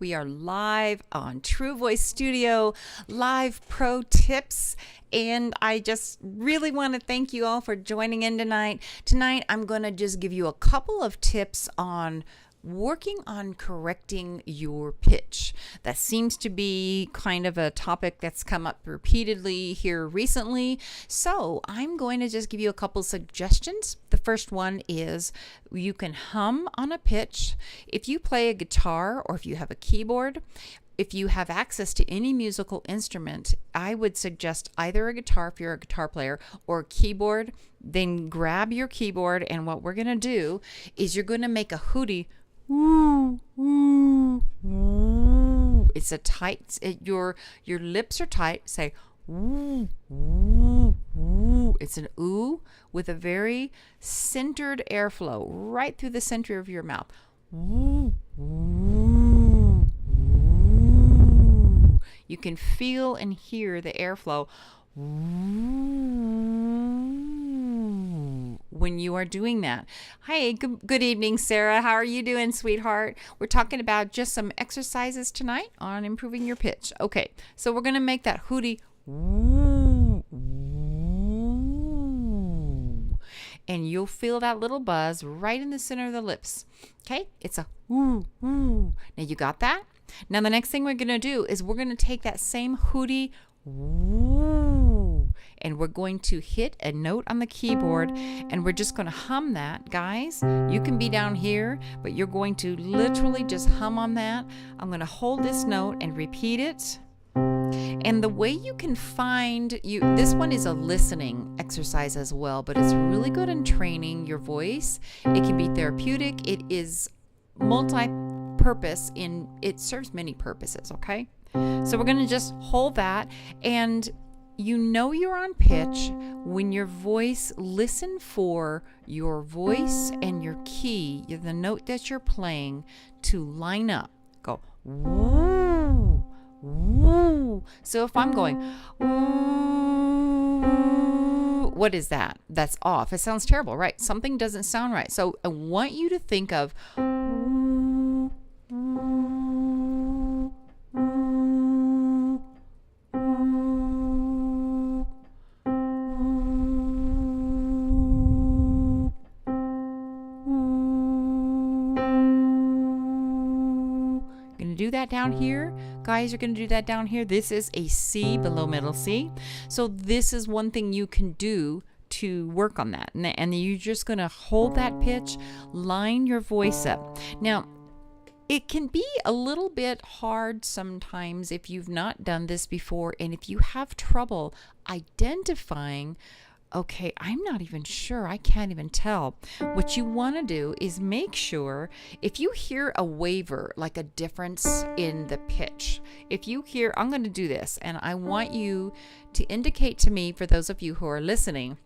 We are live on True Voice Studio, live pro tips. And I just really want to thank you all for joining in tonight. Tonight, I'm going to just give you a couple of tips on working on correcting your pitch. That seems to be kind of a topic that's come up repeatedly here recently. So I'm going to just give you a couple suggestions. The first one is you can hum on a pitch. If you play a guitar or if you have a keyboard, if you have access to any musical instrument, I would suggest either a guitar if you're a guitar player or a keyboard. Then grab your keyboard, and what we're going to do is you're going to make a hooty. Woo, woo, woo. It's a tight, your lips are tight. Say woo, woo, woo. It's an ooh with a very centered airflow right through the center of your mouth. Woo, woo, woo. You can feel and hear the airflow. When you are doing that. Hi, good evening, Sarah. How are you doing, sweetheart? We're talking about just some exercises tonight on improving your pitch. Okay, so we're going to make that hooty. And you'll feel that little buzz right in the center of the lips. Okay, it's a woo, woo. Now you got that? Now the next thing we're going to do is we're going to take that same hooty woo, and we're going to hit a note on the keyboard, and we're just going to hum that. Guys, you can be down here, but you're going to literally just hum on that. I'm going to hold this note and repeat it. And the way you can find this one is a listening exercise as well, but it's really good in training your voice. It can be therapeutic. It is multi-purpose. It serves many purposes. Okay, so we're going to just hold that, and you know you're on pitch when your voice, listen for your voice and your key, the note that you're playing, to line up. Go woo, woo. So if I'm going woo, what is that? That's off. It sounds terrible, right? Something doesn't sound right. So I want you to think of woo, woo, woo, woo. Do that down here, guys. You're going to do that down here. This is a C below middle C, so this is one thing you can do to work on that, and you're just going to hold that pitch, line your voice up. Now it can be a little bit hard sometimes if you've not done this before, and if you have trouble identifying, okay, I'm not even sure, I can't even tell. What you want to do is make sure if you hear a waver, like a difference in the pitch, if you hear, I'm going to do this, and I want you to indicate to me, for those of you who are listening,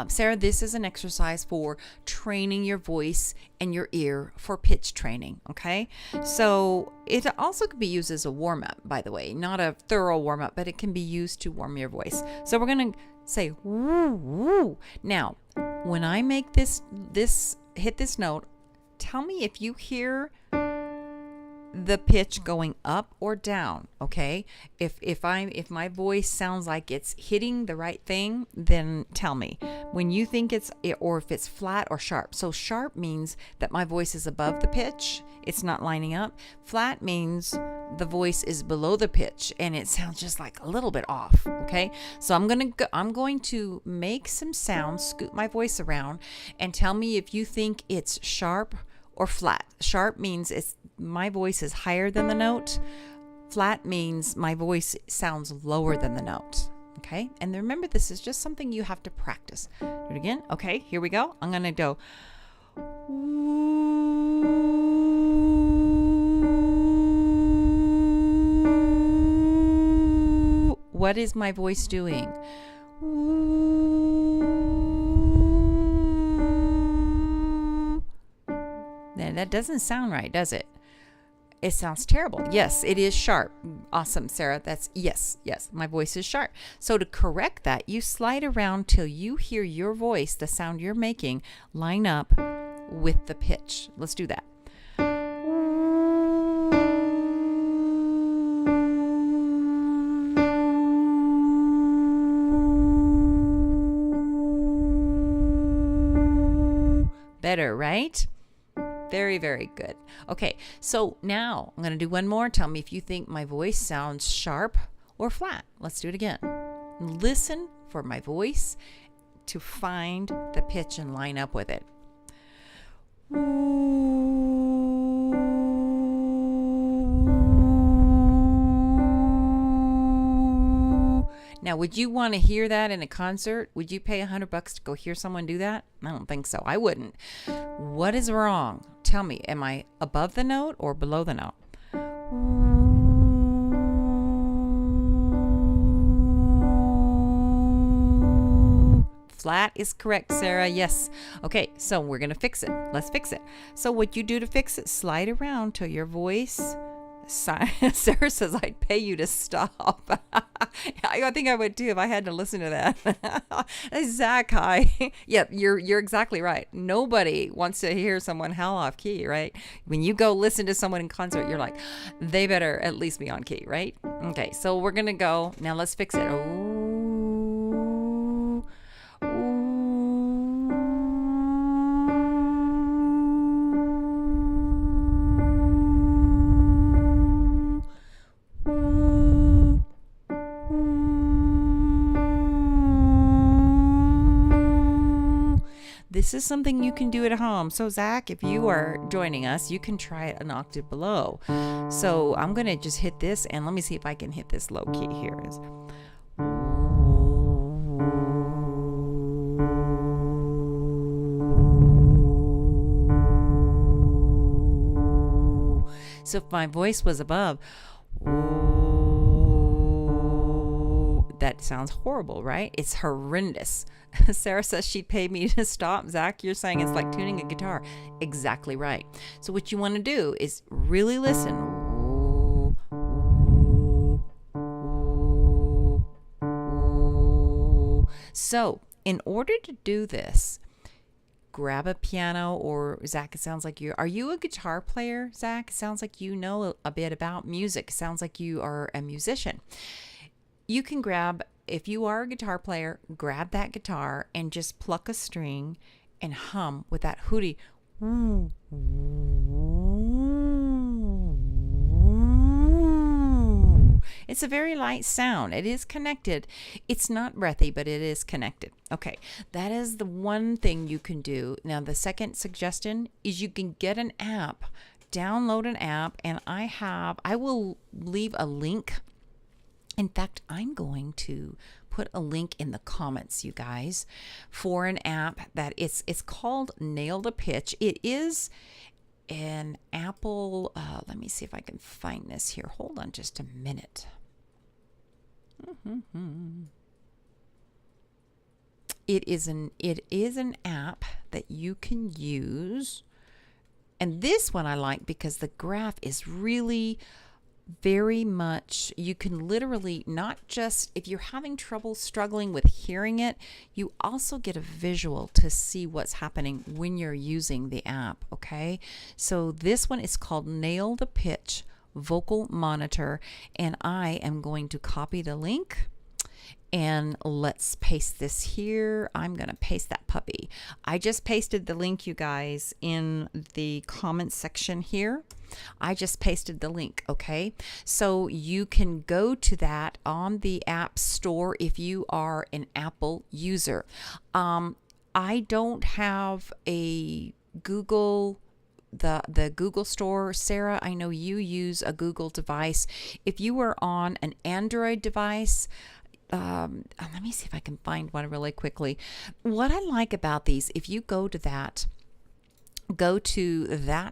Sarah, this is an exercise for training your voice and your ear for pitch training, okay? So it also could be used as a warm-up, by the way, not a thorough warm-up, but it can be used to warm your voice. So we're going to say woo, woo. Now, when I make this hit this note, tell me if you hear the pitch going up or down. Okay, if my voice sounds like it's hitting the right thing, then tell me when you think or if it's flat or sharp. So sharp means that my voice is above the pitch, it's not lining up. Flat means the voice is below the pitch and it sounds just like a little bit off. Okay, so I'm going to make some sounds, scoot my voice around, and tell me if you think it's sharp or flat. Sharp means my voice is higher than the note. Flat means my voice sounds lower than the note. Okay, and remember, this is just something you have to practice. Do it again. Okay, here we go. I'm gonna go. What is my voice doing? That doesn't sound right, does it? It sounds terrible. Yes, it is sharp. Awesome, Sarah. That's yes. My voice is sharp. So to correct that, you slide around till you hear your voice, the sound you're making, line up with the pitch. Let's do that. Better, right? Very, very good. Okay, so now I'm going to do one more. Tell me if you think my voice sounds sharp or flat. Let's do it again. Listen for my voice to find the pitch and line up with it. Now, would you want to hear that in a concert? Would you pay $100 to go hear someone do that? I don't think so. I wouldn't. What is wrong? Tell me, am I above the note or below the note? Flat is correct, Sarah. Yes. Okay, so we're going to fix it. Let's fix it. So what you do to fix it, slide around till your voice... Sarah says, I'd pay you to stop. I think I would too if I had to listen to that. Zach, hi. Yep, you're exactly right. Nobody wants to hear someone howl off key, right? When you go listen to someone in concert, you're like, they better at least be on key, right? Okay, so we're going to go. Now let's fix it. Ooh, ooh. This is something you can do at home. So Zach, if you are joining us, you can try it an octave below. So I'm going to just hit this, and let me see if I can hit this low key here. So if my voice was above, that sounds horrible, right? It's horrendous. Sarah says she'd pay me to stop. Zach, you're saying it's like tuning a guitar. Exactly right. So what you want to do is really listen. So in order to do this, grab a piano, or Zach, it sounds like are you a guitar player, Zach? It sounds like you know a bit about music. It sounds like you are a musician. You can grab, if you are a guitar player, grab that guitar and just pluck a string and hum with that hooty. It's a very light sound. It is connected. It's not breathy, but it is connected. Okay, that is the one thing you can do. Now, the second suggestion is you can get an app, download an app, and I will leave a link. In fact, I'm going to put a link in the comments, you guys, for an app that it's called Nail the Pitch. It is an Apple, let me see if I can find this here. Hold on just a minute. It is an app that you can use. And this one I like because the graph is really very much, you can literally not just, if you're having trouble struggling with hearing it, you also get a visual to see what's happening when you're using the app. Okay, so this one is called Nail the Pitch Vocal Monitor, and I am going to copy the link. And let's paste this here. I'm going to paste that puppy. I just pasted the link, you guys, in the comments section here. I just pasted the link, okay? So you can go to that on the App Store if you are an Apple user. I don't have a Google the Google Store. Sarah, I know you use a Google device. If you are on an Android device, let me see if I can find one really quickly. What I like about these, if you go to that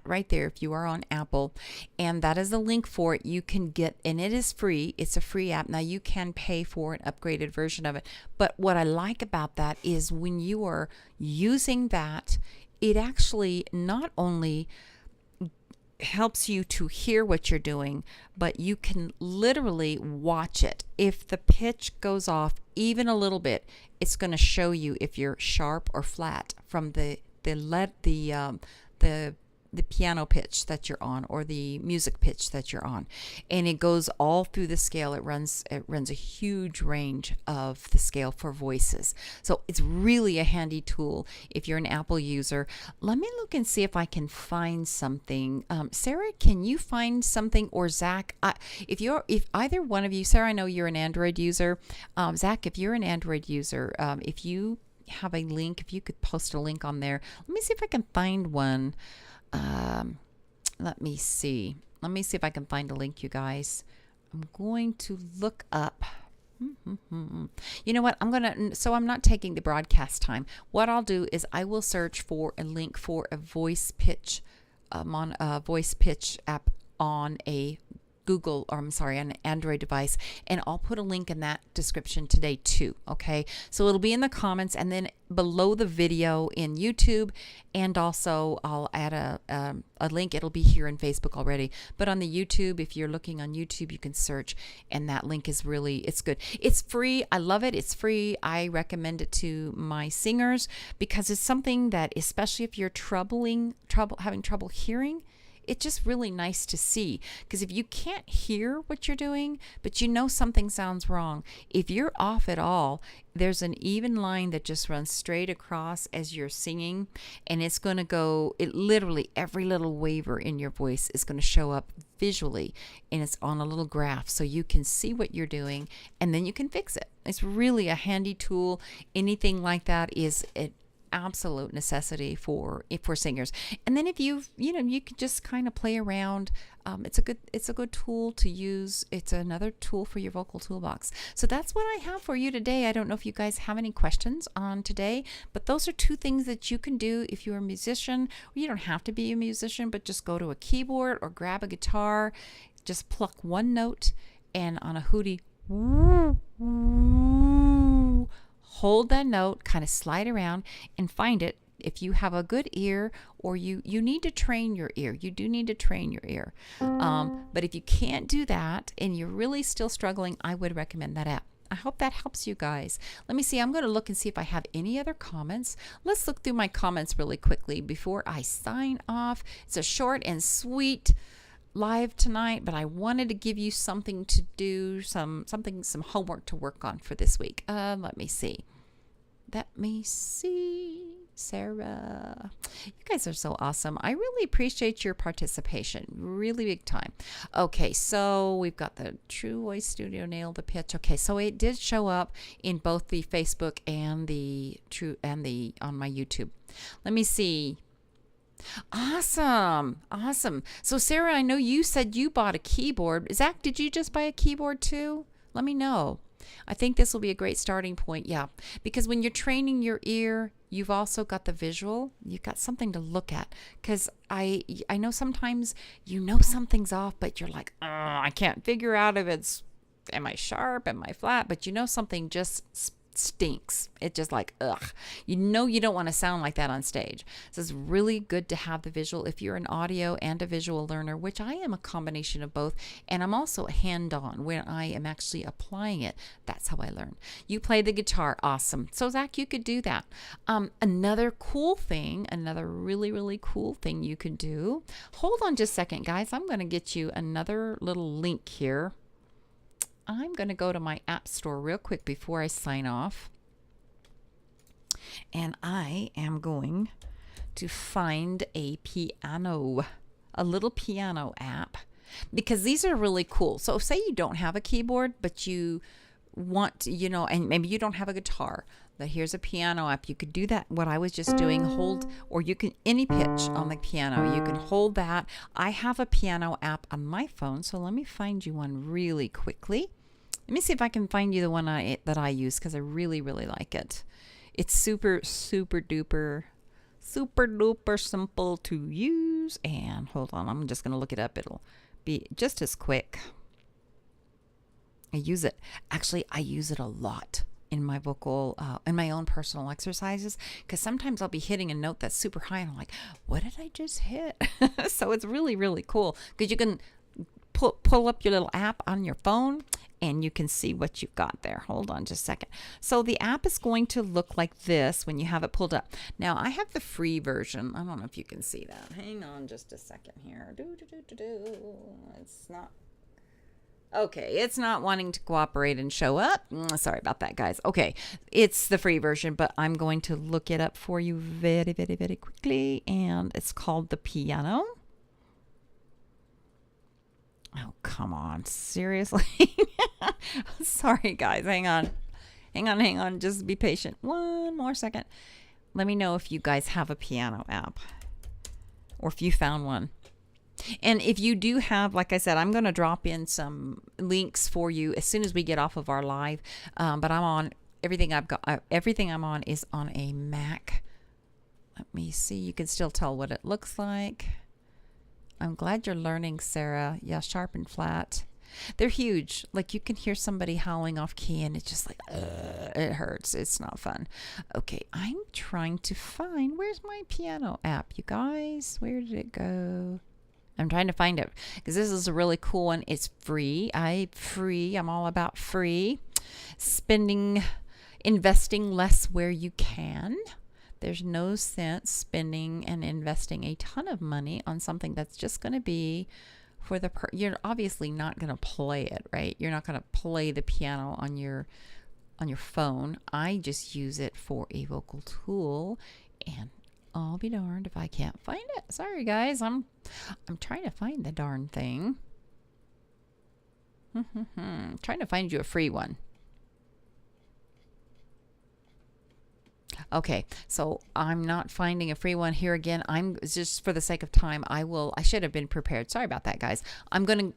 right there, if you are on Apple, and that is the link for it, you can get, and it is free. It's a free app. Now you can pay for an upgraded version of it. But what I like about that is when you are using that, it actually not only helps you to hear what you're doing, but you can literally watch it. If the pitch goes off even a little bit, it's going to show you if you're sharp or flat from the the piano pitch that you're on or the music pitch that you're on, and it goes all through the scale. It runs a huge range of the scale for voices. So it's really a handy tool if you're an Apple user. Let me look and see if I can find something. Sarah, can you find something? Or Zach, if either one of you, Sarah, I know you're an Android user. Zach, if you're an Android user, if you have a link, if you could post a link on there. Let me see if I can find one. Let me see if I can find a link, you guys. I'm going to look up. You know what? So I'm not taking the broadcast time. What I'll do is I will search for a link for a voice pitch app on a an Android device, and I'll put a link in that description today too. Okay, so it'll be in the comments and then below the video in YouTube, and also I'll add a link. It'll be here in Facebook already, but on the YouTube, if you're looking on YouTube, you can search, and that link is it's good. It's free. I love it. It's free. I recommend it to my singers because it's something that, especially if you're having trouble hearing, it's just really nice to see, because if you can't hear what you're doing, but you know something sounds wrong, if you're off at all, there's an even line that just runs straight across as you're singing, and it's going to go, literally every little waver in your voice is going to show up visually, and it's on a little graph so you can see what you're doing, and then you can fix it. It's really a handy tool. Anything like that is absolute necessity for singers. And then if you can just kind of play around. It's a good tool to use. It's another tool for your vocal toolbox. So that's what I have for you today. I don't know if you guys have any questions on today, but those are two things that you can do if you're a musician. You don't have to be a musician, but just go to a keyboard or grab a guitar, just pluck one note, and on a hootie, hold that note, kind of slide around and find it. If you have a good ear, or you need to train your ear, you do need to train your ear. But if you can't do that and you're really still struggling, I would recommend that app. I hope that helps you guys. Let me see. I'm going to look and see if I have any other comments. Let's look through my comments really quickly before I sign off. It's a short and sweet live tonight, but I wanted to give you something to do, some homework to work on for this week. Let me see. Sarah, you guys are so awesome. I really appreciate your participation, really big time. Okay, so we've got the True Voice Studio, nailed the pitch. Okay, so it did show up in both the Facebook and on my YouTube. Let me see. Awesome. So Sarah, I know you said you bought a keyboard. Zach, did you just buy a keyboard too? Let me know. I think this will be a great starting point. Yeah, because when you're training your ear, you've also got the visual. You've got something to look at. Because I know sometimes you know something's off, but you're like, I can't figure out if am I sharp, am I flat? But you know something just stinks. It's just like, ugh. You know you don't want to sound like that on stage. So it's really good to have the visual if you're an audio and a visual learner, which I am a combination of both. And I'm also hand-on when I am actually applying it. That's how I learn. You play the guitar. Awesome. So Zach, you could do that. Another really, really cool thing you could do. Hold on just a second, guys. I'm going to get you another little link here. I'm going to go to my app store real quick before I sign off. And I am going to find a little piano app, because these are really cool. So say you don't have a keyboard, but you want, and maybe you don't have a guitar, but here's a piano app. You could do that, what I was just doing, or you can, any pitch on the piano, you can hold that. I have a piano app on my phone, so let me find you one really quickly. Let me see if I can find you the one that I use, because I really, really like it. It's super, super duper simple to use. And hold on, I'm just going to look it up. It'll be just as quick. I use it a lot in my vocal, in my own personal exercises, because sometimes I'll be hitting a note that's super high and I'm like, what did I just hit? So it's really, really cool, because you can pull up your little app on your phone and you can see what you've got there. Hold on just a second. So the app is going to look like this when you have it pulled up. Now I have the free version. I don't know if you can see that. Hang on just a second here. It's not. Okay, it's not wanting to cooperate and show up. Sorry about that, guys. Okay, it's the free version, but I'm going to look it up for you very, very, very quickly. And it's called the Piano. Oh, come on. Seriously? Sorry, guys. Hang on. Just be patient. One more second. Let me know if you guys have a piano app or if you found one. And if you do have, like I said, I'm going to drop in some links for you as soon as we get off of our live. But I'm on everything I've got. Everything I'm on is on a Mac. Let me see. You can still tell what it looks like. I'm glad you're learning, Sarah. Yeah, sharp and flat. They're huge. Like you can hear somebody howling off key and it's just like, it hurts. It's not fun. Okay, I'm trying to find, where's my piano app, you guys? Where did it go? I'm trying to find it because this is a really cool one. It's free. I'm all about free. Investing less where you can. There's no sense spending and investing a ton of money on something that's just going to be for you're obviously not going to play it, right? You're not going to play the piano on your phone. I just use it for a vocal tool, and I'll be darned if I can't find it. Sorry, guys. I'm trying to find the darn thing. Trying to find you a free one. Okay, so I'm not finding a free one here again. I'm just for the sake of time. I should have been prepared. Sorry about that, guys. I'm going to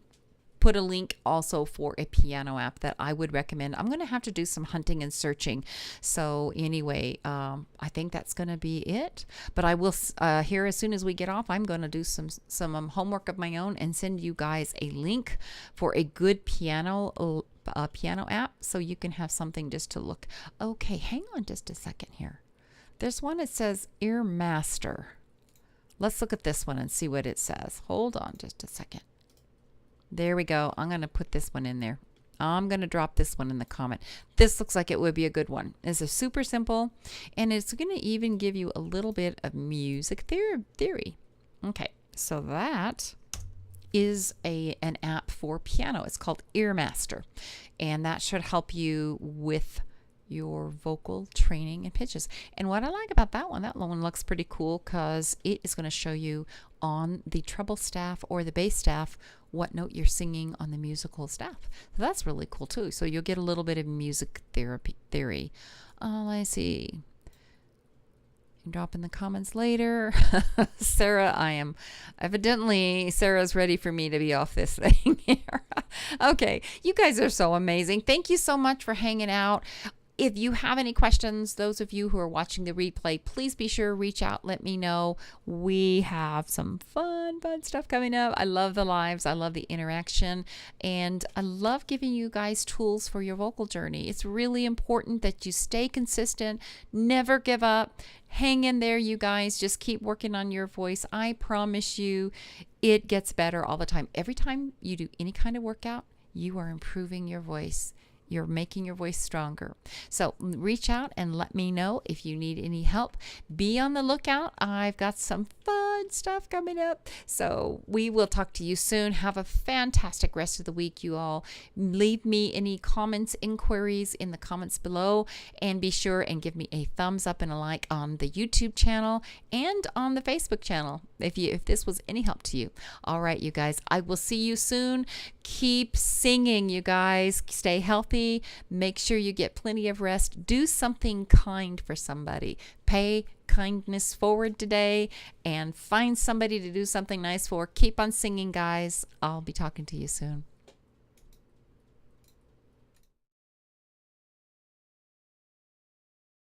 put a link also for a piano app that I would recommend. I'm going to have to do some hunting and searching. So anyway, I think that's going to be it. But I will here as soon as we get off, I'm going to do some homework of my own and send you guys a link for a good piano app so you can have something just to look. Okay, hang on just a second here. There's one that says Earmaster. Let's look at this one and see what it says. Hold on just a second. There we go. I'm going to put this one in there. I'm going to drop this one in the comment. This looks like it would be a good one. It's a super simple, and it's going to even give you a little bit of music theory. Okay, so that is an app for piano. It's called Earmaster, and that should help you with your vocal training and pitches. And what I like about that one looks pretty cool because it is going to show you on the treble staff or the bass staff what note you're singing on the musical staff. So that's really cool too. So you'll get a little bit of music theory. Let's see. Drop in the comments later. Sarah, Sarah's ready for me to be off this thing here. Okay, you guys are so amazing. Thank you so much for hanging out. If you have any questions, those of you who are watching the replay, please be sure to reach out. Let me know. We have some fun stuff coming up. I love the lives. I love the interaction. And I love giving you guys tools for your vocal journey. It's really important that you stay consistent, never give up. Hang in there, you guys. Just keep working on your voice. I promise you it gets better all the time. Every time you do any kind of workout, you are improving your voice. You're making your voice stronger. So reach out and let me know if you need any help. Be on the lookout. I've got some fun stuff coming up. So we will talk to you soon. Have a fantastic rest of the week, you all. Leave me any comments, inquiries in the comments below. And be sure and give me a thumbs up and a like on the YouTube channel and on the Facebook channel if this was any help to you. All right, you guys. I will see you soon. Keep singing, you guys. Stay healthy. Make sure you get plenty of rest. Do something kind for somebody. Pay kindness forward today and find somebody to do something nice for. Keep on singing, guys. I'll be talking to you soon.